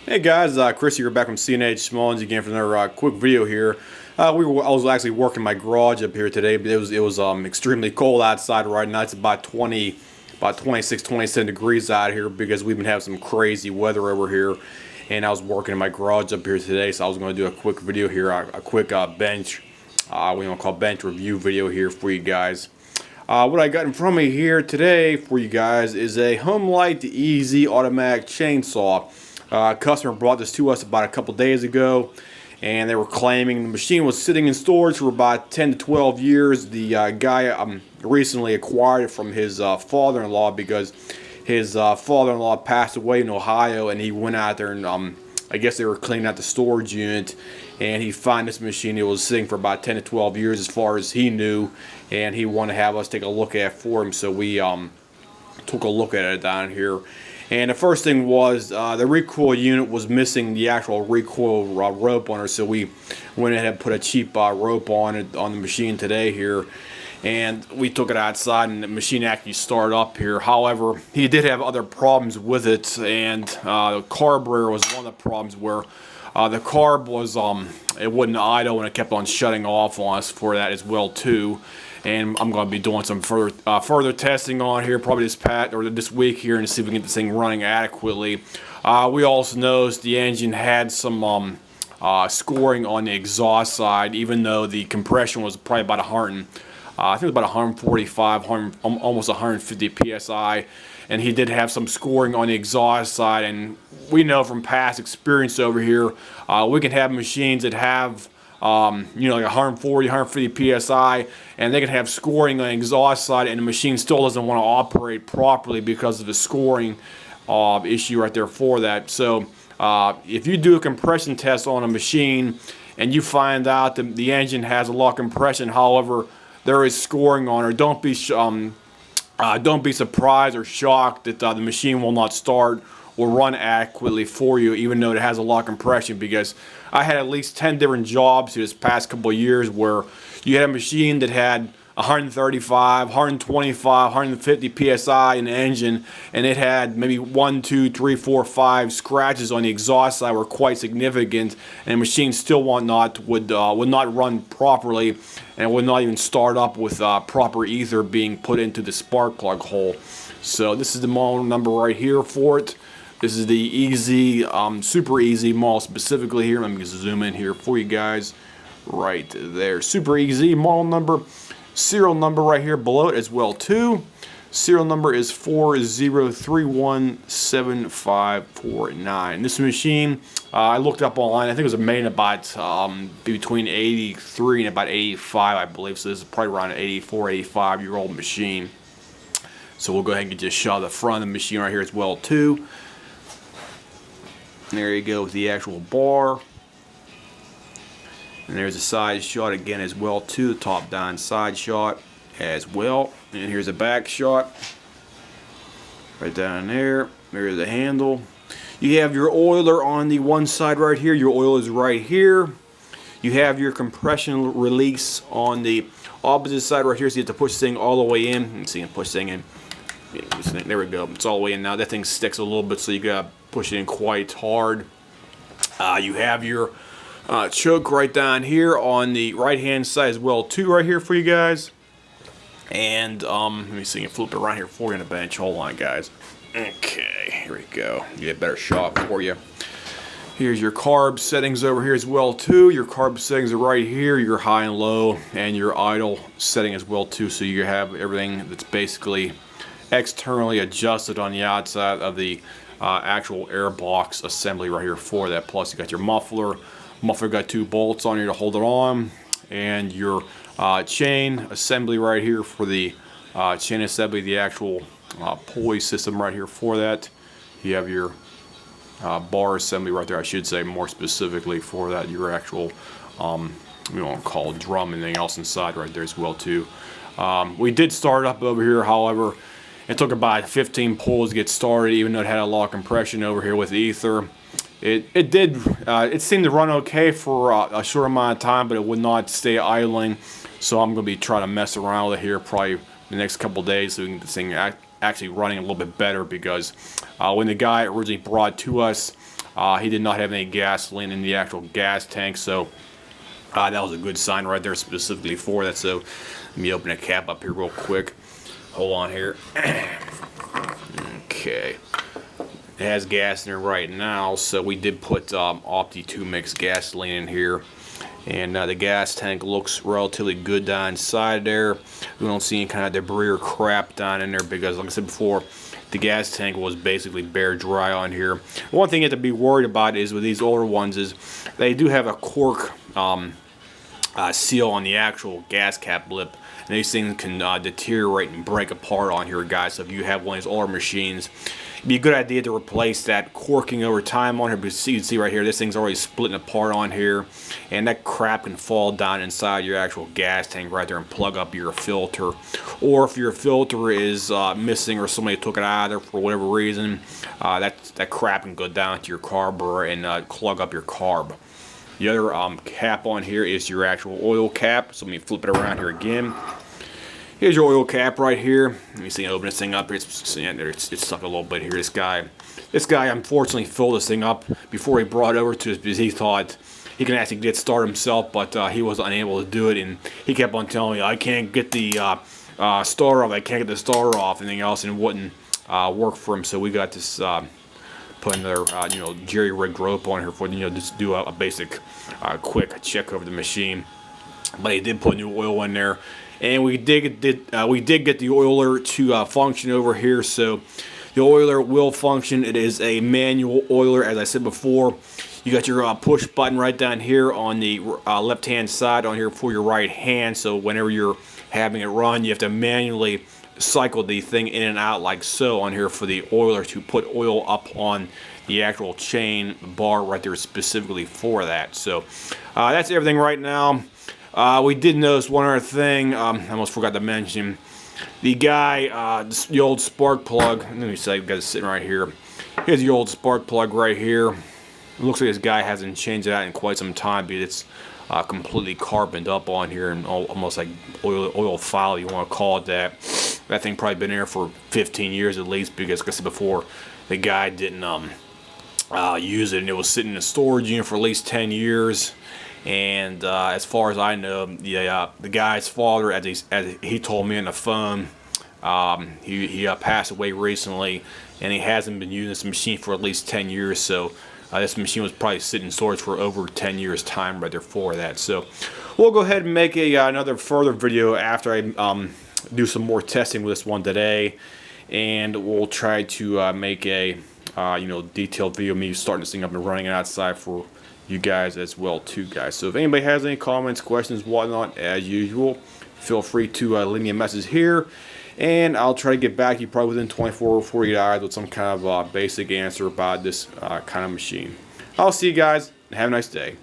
Hey guys, Chris here back from CNH Smallings again for another quick video here. I was actually working my garage up here today, but it was extremely cold outside right now. It's about 26, 27 degrees out here because we've been having some crazy weather over here. And I was working in my garage up here today, so I was going to do a quick video here, a quick bench, we want to call bench review video here for you guys. What I got in front of me here today for you guys is a Homelite Easy automatic chainsaw. A customer brought this to us about a couple days ago, and they were claiming the machine was sitting in storage for about 10 to 12 years. The guy recently acquired it from his father-in-law because his father-in-law passed away in Ohio, and he went out there and I guess they were cleaning out the storage unit, and he found this machine. It was sitting for about 10 to 12 years as far as he knew, and he wanted to have us take a look at it for him, so we took a look at it down here. And the first thing was the recoil unit was missing the actual recoil rope on it, so we went ahead and put a cheap rope on it on the machine today here, and we took it outside and the machine actually started up here. However, he did have other problems with it, and the carburetor was one of the problems where the carb was it wouldn't idle and it kept on shutting off on us for that as well too. And I'm going to be doing some further testing on here probably this week here and see if we can get this thing running adequately. We also noticed the engine had some scoring on the exhaust side, even though the compression was probably about I think it was about 145, almost 150 psi, and he did have some scoring on the exhaust side. And we know from past experience over here, we can have machines that have like 140, 150 psi, and they can have scoring on the exhaust side, and the machine still doesn't want to operate properly because of the scoring issue right there for that. So if you do a compression test on a machine and you find out that the engine has a lot of compression, however there is scoring on it, don't be surprised or shocked that the machine will not start or run adequately for you, even though it has a lot of compression, because I had at least 10 different jobs this past couple of years where you had a machine that had 135, 125, 150 psi in the engine, and it had maybe 1, 2, 3, 4, 5 scratches on the exhaust side were quite significant, and the machine still would not run properly, and would not even start up with proper ether being put into the spark plug hole. So this is the model number right here for it. This is the easy, super easy model specifically here. Let me just zoom in here for you guys. Right there, super easy model number. Serial number right here below it as well too. Serial number is 40317549. This machine, I looked up online. I think it was made in about between 83 and about 85, I believe. So this is probably around an 84, 85-year-old machine. So we'll go ahead and get just a shot of the front of the machine right here as well too. There you go with the actual bar. And there's a side shot again as well too, the top down side shot as well. And here's a back shot right down there. There's the handle. You have your oiler on the one side right here. Your oil is right here. You have your compression release on the opposite side right here, so you have to push this thing all the way in. Let's see, push this thing in. There we go. It's all the way in now. That thing sticks a little bit, so you gotta push it in quite hard. You have your choke right down here on the right hand side as well too, right here for you guys. And let me see, I can flip it around here for you on the bench. Hold on, guys. Okay, here we go. Get a better shot for you. Here's your carb settings over here as well too. Your carb settings are right here, your high and low, and your idle setting as well too. So you have everything that's basically externally adjusted on the outside of the actual air box assembly right here for that. Plus you got your muffler. Muffler got 2 bolts on here to hold it on, and your chain assembly right here for the chain assembly, the actual pulley system right here for that. You have your bar assembly right there, I should say more specifically for that, your actual we won't call it drum, anything else inside right there as well too. We did start up over here, however it took about 15 pulls to get started, even though it had a lot of compression over here with the ether. It seemed to run okay for a short amount of time, but it would not stay idling. So I'm going to be trying to mess around with it here probably the next couple days so we can get this thing actually running a little bit better, because when the guy originally brought it to us, he did not have any gasoline in the actual gas tank, so that was a good sign right there specifically for that. So let me open the cap up here real quick. Hold on here. Okay. It has gas in there right now, so we did put Opti 2 mix gasoline in here. And the gas tank looks relatively good down inside there. We don't see any kind of debris or crap down in there, because like I said before, the gas tank was basically bare dry on here. One thing you have to be worried about is with these older ones is they do have a cork seal on the actual gas cap lip, and these things can deteriorate and break apart on here, guys. So if you have one of these older machines, it'd be a good idea to replace that corking over time on here, because you can see right here, this thing's already splitting apart on here, and that crap can fall down inside your actual gas tank right there and plug up your filter. Or if your filter is missing, or somebody took it out of there for whatever reason, that crap can go down to your carburetor and clog up your carb. The other cap on here is your actual oil cap. So let me flip it around here again. Here's your oil cap right here. Let me see, open this thing up. It's stuck a little bit here. This guy unfortunately filled this thing up before he brought it over to us, because he thought he can actually get started himself, but he was unable to do it, and he kept on telling me, I can't get the starter off, I can't get the starter off, anything else, and it wouldn't work for him. So we got this put another jerry rigged rope on here for just do a basic quick check over the machine. But he did put new oil in there, and we did get the oiler to function over here. So the oiler will function. It is a manual oiler, as I said before. You got your push button right down here on the left hand side on here for your right hand. So whenever you're having it run, you have to manually cycle the thing in and out like so on here for the oiler to put oil up on the actual chain bar right there specifically for that. So that's everything right now. We did notice one other thing. I almost forgot to mention. The guy, the old spark plug. Let me say, I've got it sitting right here. Here's the old spark plug right here. It looks like this guy hasn't changed it out in quite some time, but it's completely carboned up on here and almost like oil foul, you want to call it that. That thing probably been there for 15 years at least, because like I said before, the guy didn't use it, and it was sitting in a storage unit for at least 10 years. And as far as I know, the guy's father, as he told me on the phone, he passed away recently, and he hasn't been using this machine for at least 10 years. So this machine was probably sitting in storage for over 10 years time right there for that. So we'll go ahead and make another further video after I do some more testing with this one today, and we'll try to make a detailed video of me starting this thing up and running it outside for you guys as well too, guys. So if anybody has any comments, questions, whatnot, as usual, feel free to leave me a message here, and I'll try to get back to you probably within 24 or 48 hours with some kind of basic answer about this kind of machine. I'll see you guys, and have a nice day.